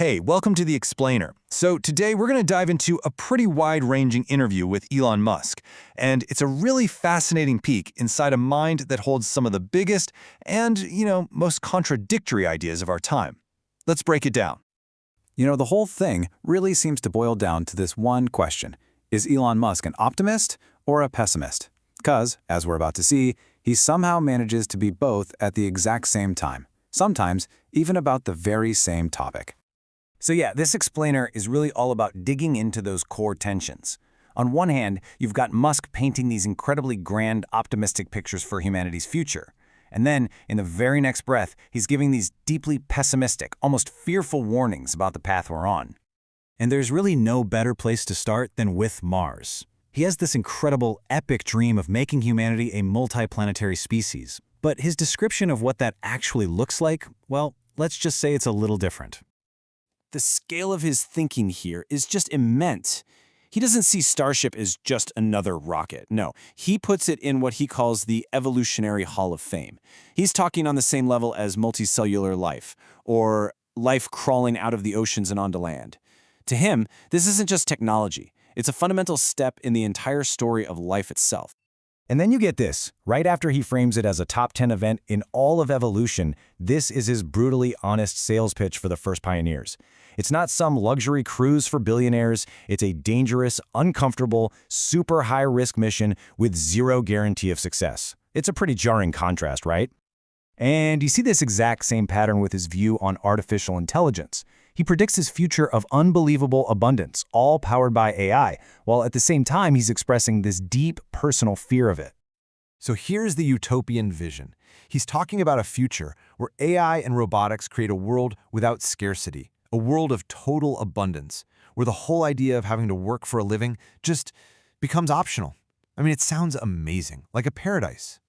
Hey, welcome to The Explainer. So today we're going to dive into a pretty wide-ranging interview with Elon Musk, and it's a really fascinating peek inside a mind that holds some of the biggest and, most contradictory ideas of our time. Let's break it down. The whole thing really seems to boil down to this one question. Is Elon Musk an optimist or a pessimist? Because, as we're about to see, he somehow manages to be both at the exact same time, sometimes even about the very same topic. So yeah, this explainer is really all about digging into those core tensions. On one hand, you've got Musk painting these incredibly grand, optimistic pictures for humanity's future. And then, in the very next breath, he's giving these deeply pessimistic, almost fearful warnings about the path we're on. And there's really no better place to start than with Mars. He has this incredible, epic dream of making humanity a multiplanetary species. But his description of what that actually looks like, well, let's just say it's a little different. The scale of his thinking here is just immense. He doesn't see Starship as just another rocket. No, he puts it in what he calls the evolutionary Hall of Fame. He's talking on the same level as multicellular life, or life crawling out of the oceans and onto land. To him, this isn't just technology. It's a fundamental step in the entire story of life itself. And then you get this. Right after he frames it as a top 10 event in all of evolution, this is his brutally honest sales pitch for the first pioneers. It's not some luxury cruise for billionaires. It's a dangerous, uncomfortable, super high-risk mission with zero guarantee of success. It's a pretty jarring contrast, right? And you see this exact same pattern with his view on artificial intelligence. He predicts his future of unbelievable abundance, all powered by AI, while at the same time he's expressing this deep personal fear of it. So here's the utopian vision. He's talking about a future where AI and robotics create a world without scarcity, a world of total abundance, where the whole idea of having to work for a living just becomes optional. I mean, it sounds amazing, like a paradise.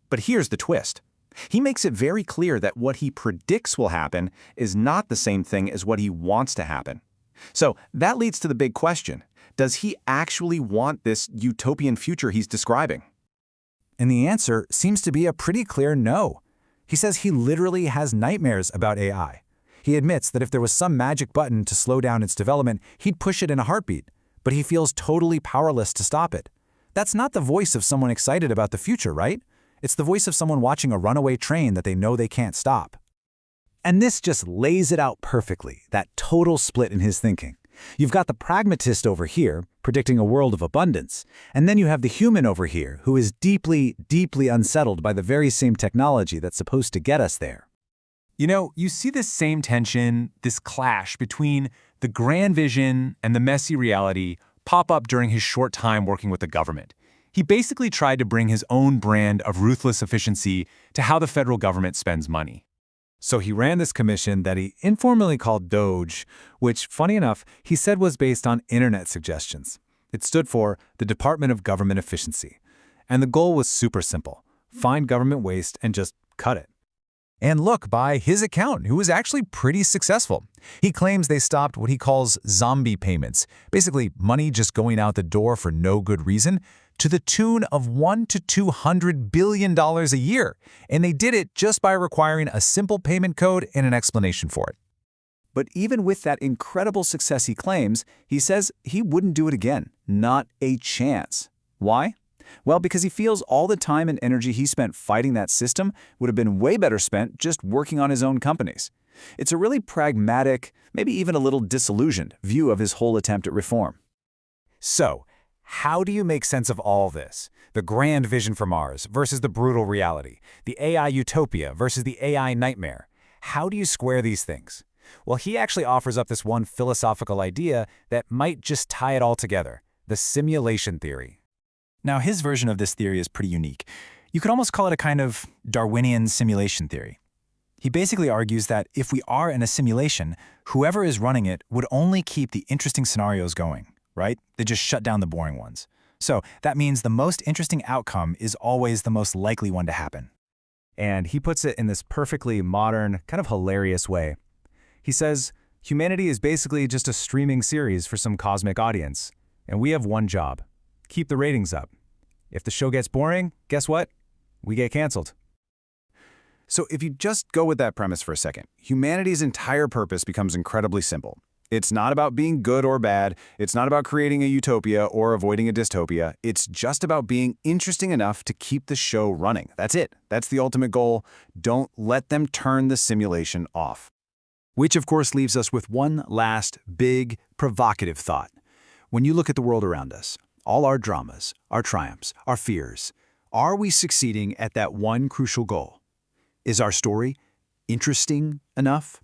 But here's the twist. He makes it very clear that what he predicts will happen is not the same thing as what he wants to happen. So that leads to the big question. Does he actually want this utopian future he's describing? And the answer seems to be a pretty clear no. He says he literally has nightmares about AI. He admits that if there was some magic button to slow down its development, he'd push it in a heartbeat, but he feels totally powerless to stop it. That's not the voice of someone excited about the future, right? It's the voice of someone watching a runaway train that they know they can't stop. And this just lays it out perfectly, that total split in his thinking. You've got the pragmatist over here, predicting a world of abundance, and then you have the human over here, who is deeply, deeply unsettled by the very same technology that's supposed to get us there. You see this same tension, this clash between the grand vision and the messy reality pop up during his short time working with the government. He basically tried to bring his own brand of ruthless efficiency to how the federal government spends money. So he ran this commission that he informally called DOGE, which, funny enough, he said was based on internet suggestions. It stood for the Department of Government Efficiency. And the goal was super simple. Find government waste and just cut it. And look, by his account, it was actually pretty successful. He claims they stopped what he calls zombie payments, basically money just going out the door for no good reason, to the tune of $100 to $200 billion a year. And they did it just by requiring a simple payment code and an explanation for it. But even with that incredible success he claims, he says he wouldn't do it again. Not a chance. Why? Well, because he feels all the time and energy he spent fighting that system would have been way better spent just working on his own companies. It's a really pragmatic, maybe even a little disillusioned view of his whole attempt at reform. So, how do you make sense of all this? The grand vision for Mars versus the brutal reality, the AI utopia versus the AI nightmare. How do you square these things? Well, he actually offers up this one philosophical idea that might just tie it all together, the simulation theory. Now, his version of this theory is pretty unique. You could almost call it a kind of Darwinian simulation theory. He basically argues that if we are in a simulation, whoever is running it would only keep the interesting scenarios going, right? They just shut down the boring ones. So that means the most interesting outcome is always the most likely one to happen. And he puts it in this perfectly modern, kind of hilarious way. He says, humanity is basically just a streaming series for some cosmic audience, and we have one job. Keep the ratings up. If the show gets boring, guess what? We get canceled. So if you just go with that premise for a second, humanity's entire purpose becomes incredibly simple. It's not about being good or bad. It's not about creating a utopia or avoiding a dystopia. It's just about being interesting enough to keep the show running. That's it. That's the ultimate goal. Don't let them turn the simulation off. Which, of course, leaves us with one last big, provocative thought. When you look at the world around us, all our dramas, our triumphs, our fears, are we succeeding at that one crucial goal? Is our story interesting enough?